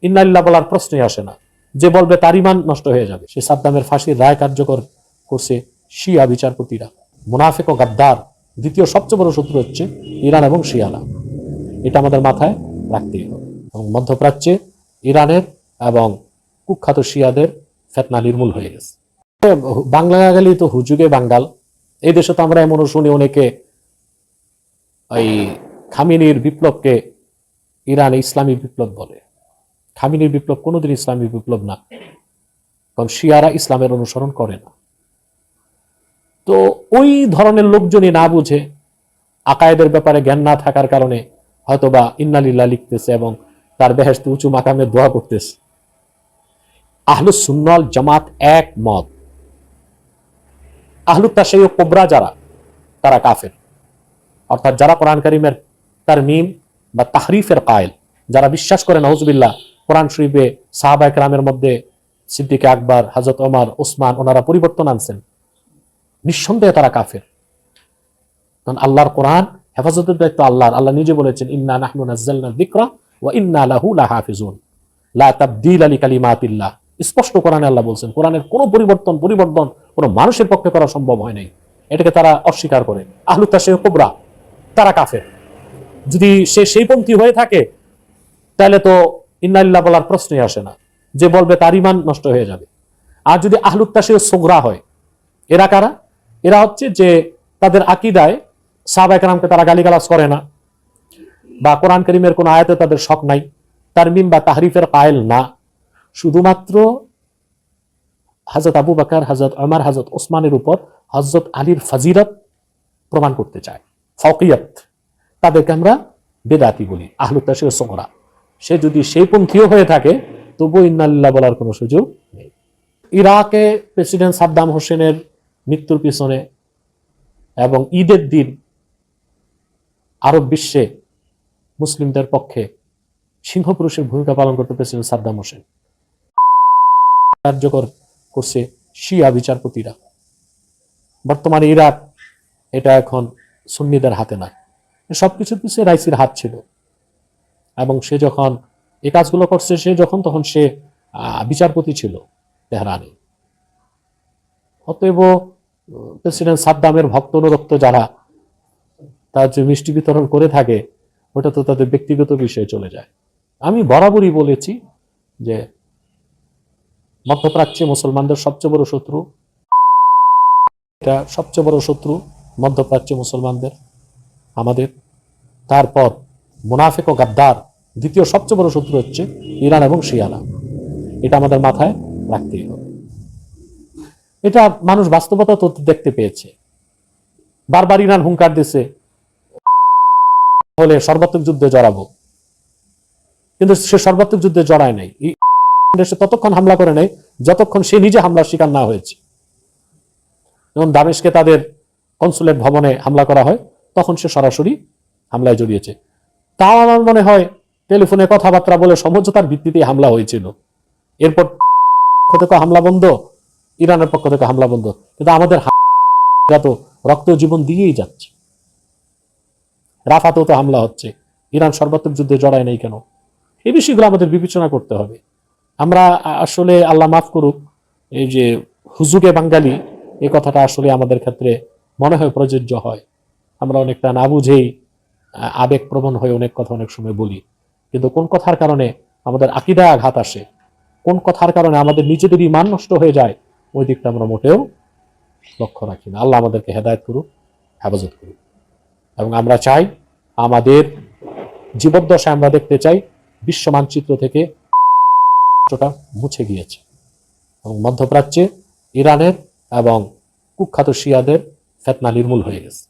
ইন্নালিল্লাহ বলার প্রশ্নই আসে না। যে বলবে তার ঈমান নষ্ট হয়ে যাবে। সে সাদ্দামের ফাঁসির রায় কার্যকর করছে শিয়া বিচারপতিরা। মুনাফিক ও গাদ্দার দ্বিতীয় সবচেয়ে বড় শত্রু হচ্ছে ইরান এবং শিয়ারা। এটা আমাদের মাথায় রাখতেই হবে। এবং মধ্যপ্রাচ্যে ইরানের এবং কুখ্যাত শিয়াদের ফেতনা নির্মূল হয়ে গেছে। বাংলা গেলেই তো হুজুগে বাঙ্গাল। এই দেশে তো আমরা এমনও শুনি অনেকে ওই খামেনির বিপ্লবকে ইরানে ইসলামী বিপ্লব বলে। খামেনির বিপ্লব কোনোদিন ইসলামী বিপ্লব না, কারণ শিয়ারা ইসলামের অনুসরণ করে না। তো ওই ধরনের লোকজনই না বুঝে, আকায়েদের ব্যাপারে জ্ঞান না থাকার কারণে হয়তোবা ইন্নালিল্লাহ লিখতেছে এবং তার বেহেশতে উঁচু মাকামে দোয়া করতেছে। আহলুস সুন্নাহ ওয়াল জামাত এক মত, আহলুত তাশাইয়ুক কুবরা যারা, তারা কাফের। অর্থাৎ যারা কোরআন কারীমের তারমিম বা তাহরিফের কায়েল, যারা বিশ্বাস করে নাউজুবিল্লাহ কোরআন শরীফে সাহাবায়ে কেরামের মধ্যে সিদ্দিক আকবর, হযরত ওমর, ওসমান ওনারা পরিবর্তন আনছেন, নিঃসন্দেহে তারা কাফের। কারণ আল্লাহর কোরআন হেফাজতের দায়িত্ব আল্লাহর। আল্লাহ নিজে বলেছেন, ইন্না নাহনু নাযালনা যিকরা ওয়া ইন্না লাহু লাহাফিজুন লা তাবদীলা লিকালিমাতিল্লাহ। স্পষ্ট কোরআনে আল্লাহ বলছেন, কোরআনের কোনো পরিবর্তন কোনো মানুষের পক্ষে করা সম্ভব হয় নাই। এটাকে তারা অস্বীকার করে। আহলুত তাশাইয়ুক কুবরা তারা কাফের। যদি সে সেই পন্থী হয়ে থাকে তাহলে তো ইন্নালিল্লাহ বলার প্রশ্নই আসে না। যে বলবে তার ঈমান নষ্ট হয়ে যাবে। আর যদি আহলুত তাশাইয়ুক সুগরা হয়, এরা কারা? এরা হচ্ছে যে তাদের আকীদায় সাহাবায়ে কেরামকে তারা গালিগালাজ করে না, বা কোরআন কারীমের কোন আয়াতে তাদের শক নাই, তারমিম বা তাহরিফের কায়েল না। শুধুমাত্র হযরত আবু বকর, হযরত ওমর, হযরত ওসমানের উপর হযরত আলীর ফজিলত প্রমাণ করতে চায়, ফাওকিয়ত। তাদেরকে আমরা বেদাতি বলি, আহলুত তাশাইয়ুক সুগরা। সে যদি সেই পন্থীও হয়ে থাকে তবু ইন্নালিল্লাহ বলার কোনো সুযোগ নেই। ইরাকে প্রেসিডেন্ট সাদ্দাম হোসেনের মৃত্যুর পিছনে এবং ঈদের দিন আরব বিশ্বে মুসলিমদের পক্ষে সিংহপুরুষের ভূমিকা পালন করতে প্রেসিডেন্ট সাদ্দাম হোসেন কার্যকর করছে শিয়া বিচারপতিরা। বর্তমানে ইরাক এটা এখন সুন্নিদের হাতে না। সবকিছুর পিছনে রাইসির হাত ছিল, এবং সে যখন এই কাজগুলো করছে তখন সে বিচারপতি ছিল তেহরানে। অতএব প্রেসিডেন্ট সাদ্দামের ভক্ত অনুরক্ত যারা তার যে মিষ্টি বিতরণ করে থাকে, ওটা তো তাদের ব্যক্তিগত বিষয়ে চলে যায়। আমি বরাবরই বলেছি যে মধ্যপ্রাচ্যে মুসলমানদের সবচেয়ে বড় শত্রু, এটা সবচেয়ে বড় শত্রু মধ্যপ্রাচ্যে মুসলমানদের আমাদের। তারপর মুনাফিক ও গাদ্দার দ্বিতীয় সবচেয়ে বড় শত্রু হচ্ছে ইরান এবং শিয়ারা। এটা আমাদের মাথায় রাখতেই হবে। এটা মানুষ বাস্তবতা তো দেখতে পেয়েছে। বারবার ইরান হুঙ্কার দিছে হলে সর্বাত্মক যুদ্ধে জড়াবো, কিন্তু সে সর্বাত্মক যুদ্ধে জড়ায় নাই। সে ততক্ষণ হামলা করে নাই যতক্ষণ সে নিজে হামলার শিকার না হয়েছে। যখন দামেস্কে তাদের কনসুলেট ভবনে হামলা করা হয়, তখন সে সরাসরি হামলায় জড়িয়েছে। তাও আমার মনে হয় টেলিফোনে কথাবার্তা বলে সমঝোতার ভিত্তিতে হামলা হয়েছিল। এরপর পক্ষ থেকে হামলা বন্ধ, ইরানের পক্ষ থেকে হামলা বন্ধ। কিন্তু আমাদের তো রক্ত জীবন দিয়েই যাচ্ছে। রাফাতেও তো হামলা হচ্ছে, ইরান সর্বাত্মক যুদ্ধে জড়ায় নাই কেন? এই বিষয়গুলো আমাদের বিবেচনা করতে হবে। আমরা আসলে, আল্লাহ মাফ করুক, এই যে হুজুগে বাঙালি, এই কথাটা আসলে আমাদের ক্ষেত্রে মনে হয় প্রযোজ্য হয়। আমরা অনেকটা না বুঝেই আবেগপ্রবণ হয়ে অনেক কথা অনেক সময় বলি। কিন্তু কোন কথার কারণে আমাদের আকীদায় আঘাত আসে, কোন কথার কারণে আমাদের নিজেদের ঈমান নষ্ট হয়ে যায়, ওই দিকটা আমরা মোটেও লক্ষ্য রাখি না। আল্লাহ আমাদেরকে হেদায়েত করুক, হেফাজত করুক। এবং আমরা চাই, আমাদের জীবদ্দশায় আমরা দেখতে চাই বিশ্ব মানচিত্র থেকে মুছে গিয়েছে, এবং মধ্যপ্রাচ্যে ইরানের এবং কুখ্যাত শিয়াদের ফেতনা নির্মূল হয়ে গেছে।